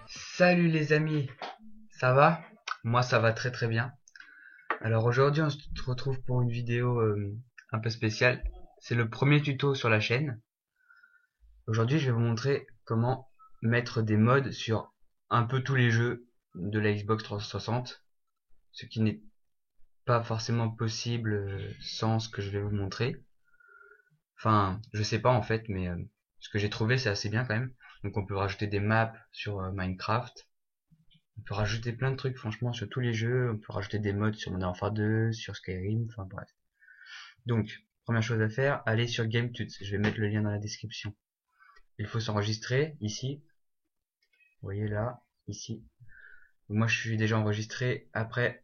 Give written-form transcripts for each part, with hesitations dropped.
Salut les amis, ça va? Moi ça va très très bien. Alors aujourd'hui on se retrouve pour une vidéo un peu spéciale. C'est le premier tuto sur la chaîne. Aujourd'hui je vais vous montrer comment mettre des mods sur un peu tous les jeux de la Xbox 360. Ce qui n'est pas forcément possible sans ce que je vais vous montrer. Enfin je sais pas en fait, mais ce que j'ai trouvé c'est assez bien quand même. Donc on peut rajouter des maps sur Minecraft. On peut rajouter plein de trucs, franchement, sur tous les jeux. On peut rajouter des mods sur Modern Warfare 2, sur Skyrim, enfin bref. Donc, première chose à faire, allez sur GameTuts. Je vais mettre le lien dans la description. Il faut s'enregistrer ici. Vous voyez là, ici. Moi, je suis déjà enregistré. Après,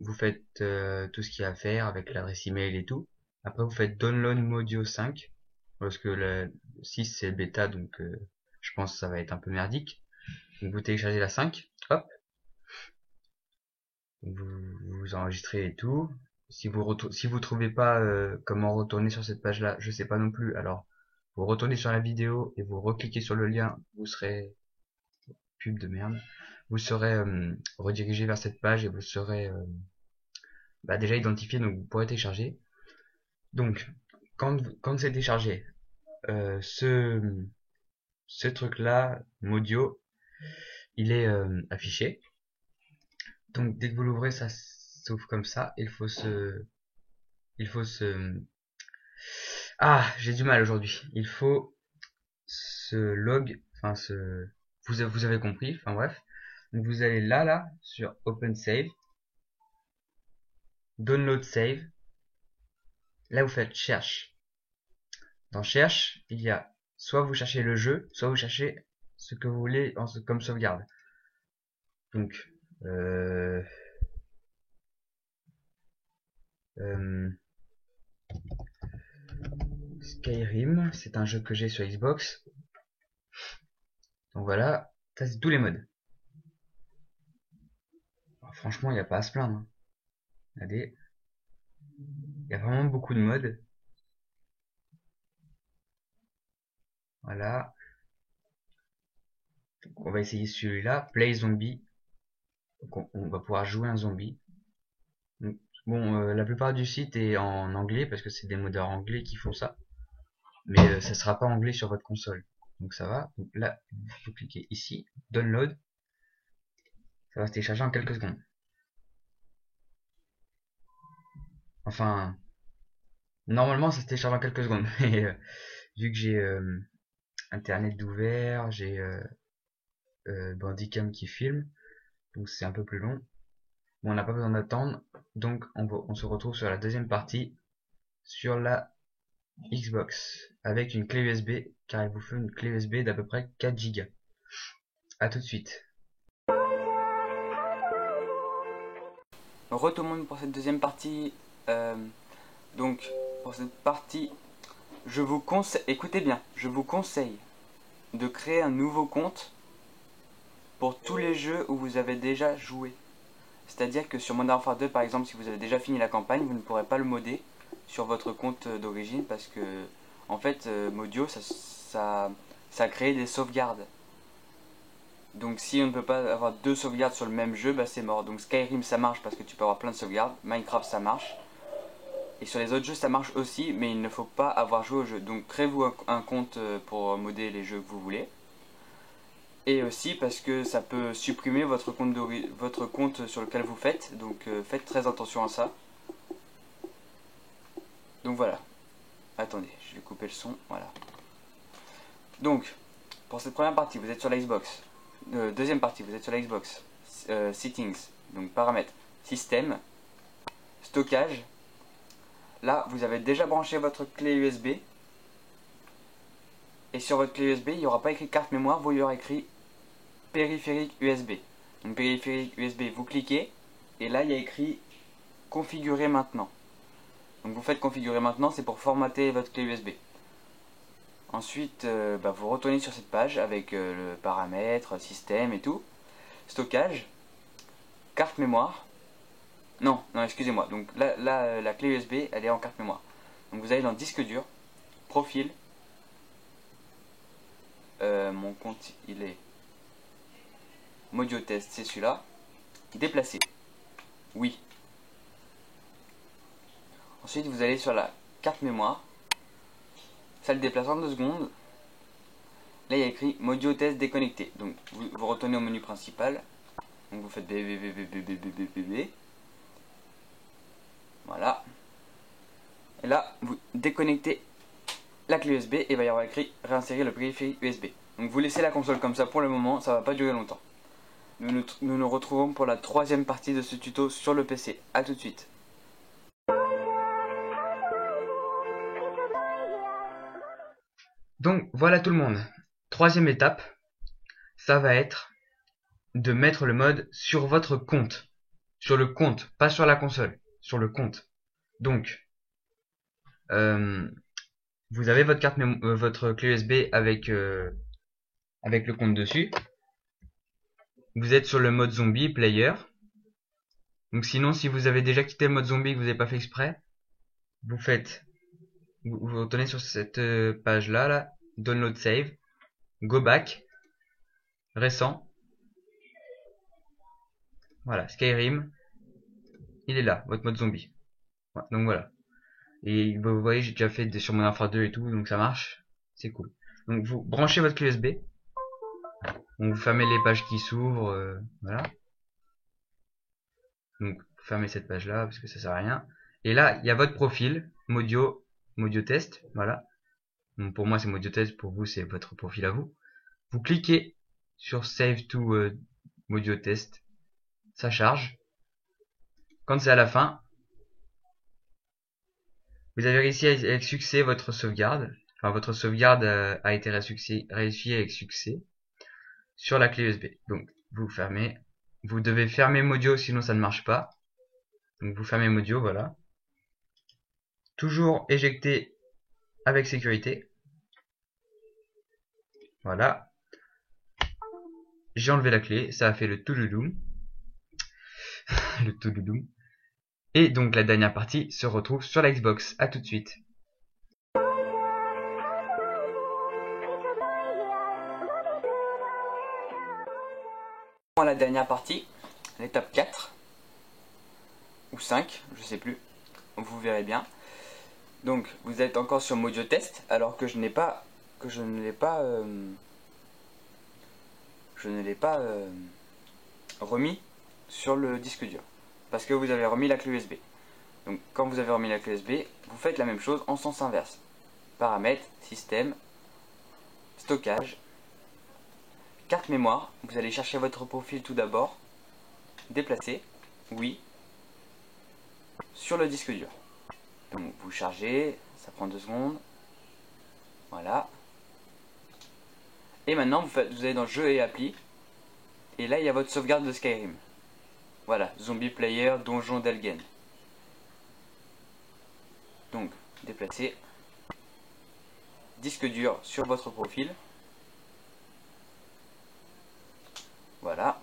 vous faites tout ce qu'il y a à faire avec l'adresse email et tout. Après, vous faites Download Modio 5. Parce que le 6 c'est le bêta, donc je pense que ça va être un peu merdique. Donc vous téléchargez la 5. Hop. Vous enregistrez et tout. Si vous trouvez pas comment retourner sur cette page là, je sais pas non plus. Alors vous retournez sur la vidéo et vous recliquez sur le lien, vous serez pub de merde. Vous serez redirigé vers cette page et vous serez déjà identifié, donc vous pourrez télécharger. Donc quand c'est téléchargé, ce truc là, Modio, il est affiché. Donc dès que vous l'ouvrez, ça s'ouvre comme ça. Il faut se Ah, j'ai du mal aujourd'hui. Il faut se log, enfin vous avez compris, enfin bref. Donc vous allez là sur Open Save, Download Save. Là vous faites cherche. Dans cherche, il y a soit vous cherchez le jeu, soit vous cherchez ce que vous voulez comme sauvegarde. Donc Skyrim, c'est un jeu que j'ai sur Xbox. Donc voilà, ça c'est tous les modes. Alors, franchement, il n'y a pas à se plaindre. Hein. Regardez, il y a vraiment beaucoup de modes. Voilà. Donc, on va essayer celui-là, Play Zombie. Donc, on va pouvoir jouer un zombie. Donc, bon, la plupart du site est en anglais parce que c'est des modeurs anglais qui font ça. Mais ça sera pas anglais sur votre console. Donc ça va. Donc là, vous cliquez ici, Download. Ça va se télécharger en quelques secondes. Enfin, normalement ça se télécharge en quelques secondes. Mais vu que j'ai Internet d'ouvert, j'ai Bandicam qui filme, donc c'est un peu plus long. Bon, on n'a pas besoin d'attendre, donc on se retrouve sur la deuxième partie, sur la Xbox, avec une clé USB, car il vous faut une clé USB d'à peu près 4 Go. A tout de suite. Re tout le monde pour cette deuxième partie. Donc, pour cette partie, je vous conseille, écoutez bien, je vous conseille de créer un nouveau compte pour tous les jeux où vous avez déjà joué. C'est-à-dire que sur Modern Warfare 2 par exemple, si vous avez déjà fini la campagne, vous ne pourrez pas le modder sur votre compte d'origine parce que en fait Modio ça crée des sauvegardes. Donc si on ne peut pas avoir deux sauvegardes sur le même jeu, bah c'est mort. Donc Skyrim ça marche parce que tu peux avoir plein de sauvegardes, Minecraft ça marche. Et sur les autres jeux ça marche aussi, mais il ne faut pas avoir joué au jeu. Donc créez-vous un compte pour modder les jeux que vous voulez. Et aussi parce que ça peut supprimer votre compte sur lequel vous faites, donc faites très attention à ça. Donc voilà. Attendez, je vais couper le son, voilà. Donc, pour cette première partie, vous êtes sur la Xbox. Deuxième partie, vous êtes sur la Xbox. Settings, donc paramètres, système, stockage. Là, vous avez déjà branché votre clé USB. Et sur votre clé USB, il n'y aura pas écrit carte mémoire, il y aura écrit périphérique USB. Donc périphérique USB, vous cliquez et là il y a écrit configurer maintenant. Donc vous faites configurer maintenant, c'est pour formater votre clé USB. Ensuite, vous retournez sur cette page avec le paramètre, système et tout. Stockage, carte mémoire. Non, non, excusez-moi. Donc là, la clé USB, elle est en carte mémoire. Donc vous allez dans disque dur, profil. Mon compte, il est Modio Test, c'est celui-là. Déplacer. Oui. Ensuite, vous allez sur la carte mémoire. Ça le déplace en 2 secondes. Là, il y a écrit Modio Test déconnecté. Donc, vous retournez au menu principal. Donc, vous faites BBBBBBBBB. Voilà. Et là, vous déconnectez la clé USB et il va y avoir écrit réinsérer le périphérique USB. Donc, vous laissez la console comme ça pour le moment. Ça va pas durer longtemps. Nous nous retrouvons pour la 3e partie de ce tuto sur le PC. A tout de suite. Donc voilà tout le monde. 3e étape, ça va être de mettre le mode sur votre compte. Sur le compte, pas sur la console, sur le compte. Donc, vous avez votre votre clé USB avec le compte dessus. Vous êtes sur le mode zombie player. Donc sinon, si vous avez déjà quitté le mode zombie et que vous n'avez pas fait exprès, vous retournez sur cette page là, download save, go back, récent. Voilà, Skyrim, il est là, votre mode zombie. Ouais, donc voilà. Et vous voyez, j'ai déjà fait sur mon Infra 2 et tout, donc ça marche. C'est cool. Donc vous branchez votre clé USB. Donc vous fermez les pages qui s'ouvrent, voilà. Donc vous fermez cette page là parce que ça sert à rien. Et là, il y a votre profil, Modio Test, voilà. Donc pour moi c'est Modio Test, pour vous c'est votre profil à vous. Vous cliquez sur Save to Modio Test, ça charge. Quand c'est à la fin, vous avez réussi avec succès votre sauvegarde. Enfin, votre sauvegarde a été réussi avec succès sur la clé USB. Donc, vous fermez. Vous devez fermer Modio, sinon ça ne marche pas. Donc, vous fermez Modio, voilà. Toujours éjecter avec sécurité. Voilà. J'ai enlevé la clé, ça a fait le touloudoum. Le touloudoum. Et donc, la dernière partie se retrouve sur la Xbox. À tout de suite. La dernière partie, l'étape 4 ou 5, je sais plus, vous verrez bien. Donc vous êtes encore sur Modio Test alors que je ne l'ai pas remis sur le disque dur parce que vous avez remis la clé USB. Donc quand vous avez remis la clé USB, vous faites la même chose en sens inverse. Paramètres, système, stockage, carte mémoire, vous allez chercher votre profil tout d'abord, déplacer, oui, sur le disque dur. Donc vous chargez, ça prend 2 secondes, voilà. Et maintenant vous allez dans jeu et appli, et là il y a votre sauvegarde de Skyrim. Voilà, Zombie Player, Donjon d'Elgen. Donc déplacer, disque dur sur votre profil. Voilà.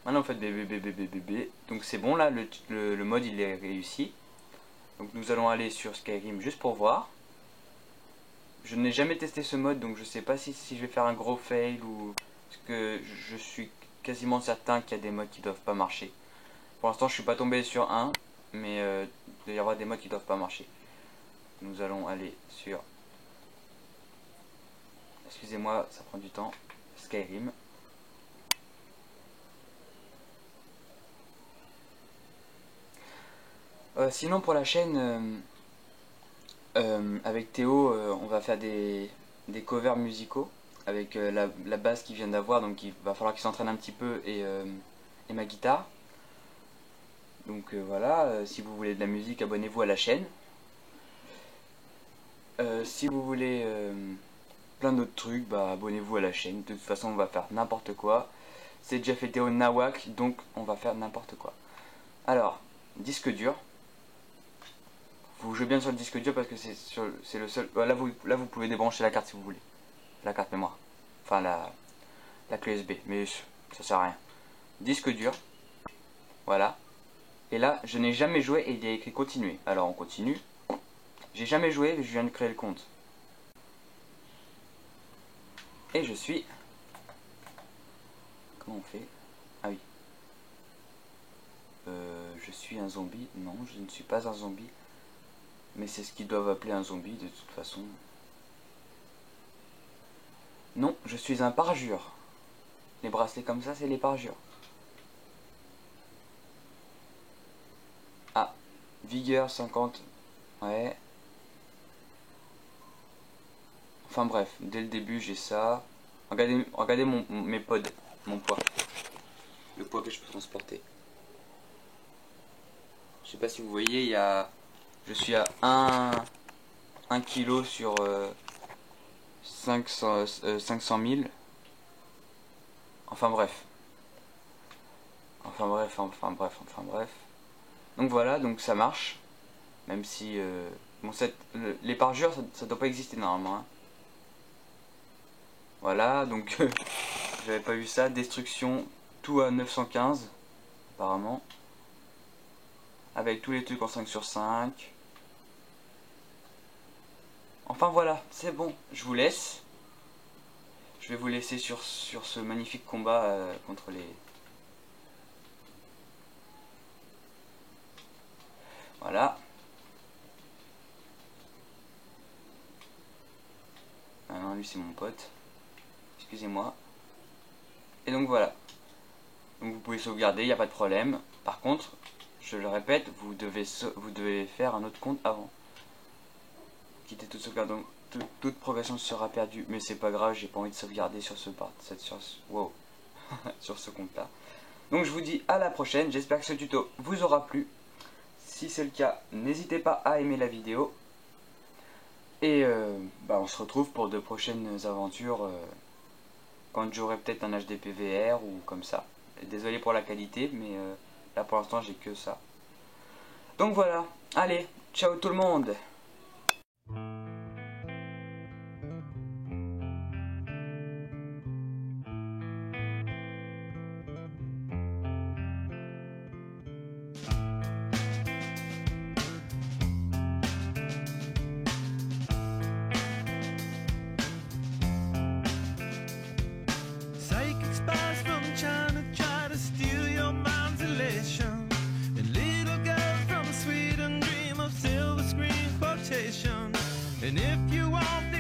Maintenant vous faites BBBBBB. Donc c'est bon là, le mode il est réussi. Donc nous allons aller sur Skyrim juste pour voir. Je n'ai jamais testé ce mode donc je sais pas si je vais faire un gros fail ou... Parce que je suis quasiment certain qu'il y a des modes qui doivent pas marcher. Pour l'instant je suis pas tombé sur un, mais il doit y avoir des modes qui doivent pas marcher. Nous allons aller sur... Excusez-moi, ça prend du temps. Skyrim. Sinon pour la chaîne, avec Théo, on va faire des covers musicaux avec la basse qu'il vient d'avoir, donc il va falloir qu'il s'entraîne un petit peu et ma guitare. Donc voilà, si vous voulez de la musique, abonnez-vous à la chaîne. Si vous voulez plein d'autres trucs, bah abonnez-vous à la chaîne. De toute façon, on va faire n'importe quoi. C'est Jeff et Théo Nawak, donc on va faire n'importe quoi. Alors, disque dur. Vous jouez bien sur le disque dur parce que c'est le seul... Là vous pouvez débrancher la carte si vous voulez. La carte mémoire. Enfin la clé USB. Mais ça sert à rien. Disque dur. Voilà. Et là, je n'ai jamais joué et il y a écrit continuer. Alors on continue. J'ai jamais joué, mais je viens de créer le compte. Et je suis... Comment on fait? Ah oui. Je suis un zombie. Non, je ne suis pas un zombie. Mais c'est ce qu'ils doivent appeler un zombie de toute façon. Non, je suis un parjure. Les bracelets comme ça, c'est les parjures. Ah, vigueur 50. Ouais. Enfin bref, dès le début j'ai ça. Regardez mes pods, mon poids. Le poids que je peux transporter. Je sais pas si vous voyez, il y a... Je suis à 1 kg sur 500 000. Enfin bref. Enfin bref. Donc voilà, donc ça marche. Même si... bon, les parjures, ça doit pas exister normalement. Hein. Voilà, donc j'avais pas vu ça. Destruction, tout à 915, apparemment. Avec tous les trucs en 5 sur 5. Enfin voilà, c'est bon, je vous laisse. Je vais vous laisser sur ce magnifique combat contre les... Voilà. Ah non, lui c'est mon pote. Excusez-moi. Et donc voilà. Donc vous pouvez sauvegarder, il n'y a pas de problème. Par contre, je le répète, vous devez faire un autre compte avant. Quitter toute sauvegarde, donc toute progression sera perdue. Mais c'est pas grave, j'ai pas envie de sauvegarder sur ce wow. sur ce compte là. Donc je vous dis à la prochaine, j'espère que ce tuto vous aura plu. Si c'est le cas, n'hésitez pas à aimer la vidéo. Et on se retrouve pour de prochaines aventures quand j'aurai peut-être un HDP VR ou comme ça. Désolé pour la qualité, mais là pour l'instant j'ai que ça. Donc voilà, allez, ciao tout le monde. And if you want